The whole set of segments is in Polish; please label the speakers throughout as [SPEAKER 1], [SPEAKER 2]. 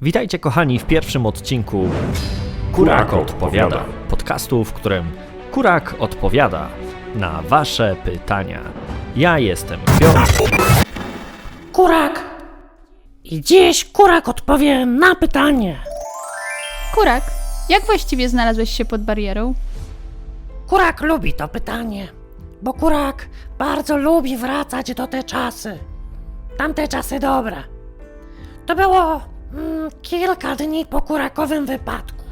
[SPEAKER 1] Witajcie kochani w pierwszym odcinku Kurak odpowiada. Podcastu, w którym Kurak odpowiada na wasze pytania. Ja jestem Piotr.
[SPEAKER 2] Kurak! I dziś Kurak odpowie na pytanie.
[SPEAKER 3] Kurak, jak właściwie znalazłeś się pod barierą?
[SPEAKER 2] Kurak lubi to pytanie, bo Kurak bardzo lubi wracać do te czasy. Tamte czasy dobre. To było kilka dni po Kurakowym wypadku.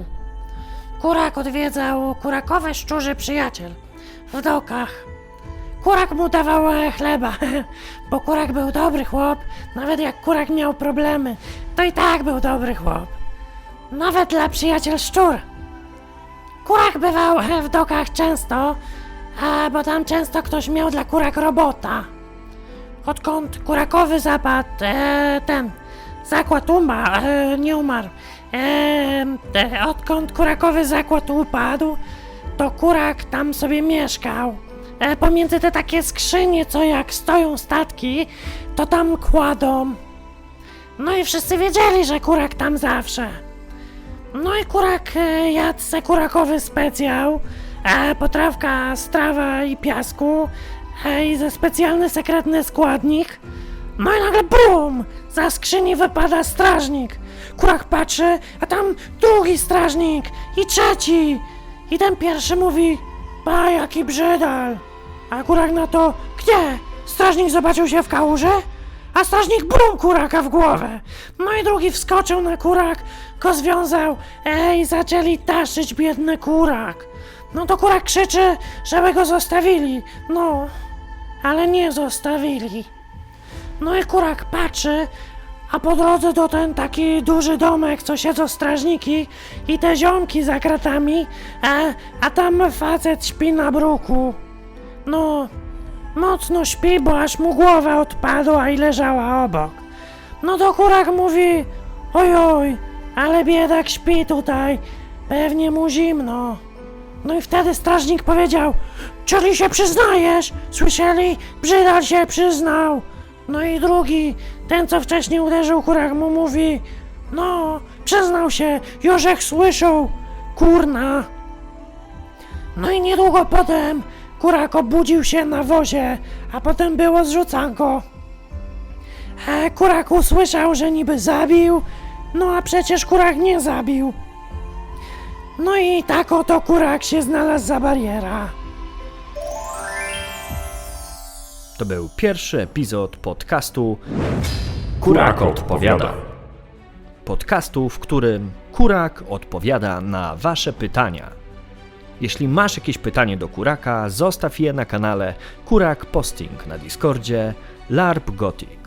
[SPEAKER 2] Kurak odwiedzał Kurakowy szczurzy przyjaciel w dokach. Kurak mu dawał chleba, bo Kurak był dobry chłop. Nawet jak Kurak miał problemy, to i tak był dobry chłop. Nawet dla przyjaciel szczur. Kurak bywał w dokach często, bo tam często ktoś miał dla Kurak robota. Odkąd Kurakowy zapadł, zakład nie umarł. Odkąd Kurakowy zakład upadł, to Kurak tam sobie mieszkał. Pomiędzy te takie skrzynie, co jak stoją statki, to tam kładą. No i wszyscy wiedzieli, że Kurak tam zawsze. No i Kurak jadł se Kurakowy specjał, potrawka z trawa i piasku i ze specjalny sekretny składnik. No i nagle brum! Za skrzyni wypada strażnik. Kurak patrzy, a tam drugi strażnik i trzeci. I ten pierwszy mówi: "Pa, jaki brzydal!" A Kurak na to: "Gdzie? Strażnik zobaczył się w kałuży?" A strażnik brum Kuraka w głowę. No i drugi wskoczył na Kurak, go związał i zaczęli taszyć biedny Kurak. No to Kurak krzyczy, żeby go zostawili. No, ale nie zostawili. No i Kurak patrzy, a po drodze to ten taki duży domek, co siedzą strażniki i te ziomki za kratami, a tam facet śpi na bruku. No, mocno śpi, bo aż mu głowa odpadła i leżała obok. No to Kurak mówi: "Ojoj, ale biedak śpi tutaj, pewnie mu zimno." No i wtedy strażnik powiedział: "Czyli się przyznajesz? Słyszeli? Brzydal się przyznał." No i drugi, ten co wcześniej uderzył Kurak, mu mówi: "No, przyznał się, Jorzech słyszał, kurna." No i niedługo potem Kurak obudził się na wozie, a potem było zrzucanko. Kurak usłyszał, że niby zabił, no a przecież Kurak nie zabił. No i tak oto Kurak się znalazł za bariera.
[SPEAKER 1] To był pierwszy epizod podcastu Kurak odpowiada. Podcastu, w którym Kurak odpowiada na wasze pytania. Jeśli masz jakieś pytanie do Kuraka, zostaw je na kanale Kurak Posting na Discordzie LARP Gothic.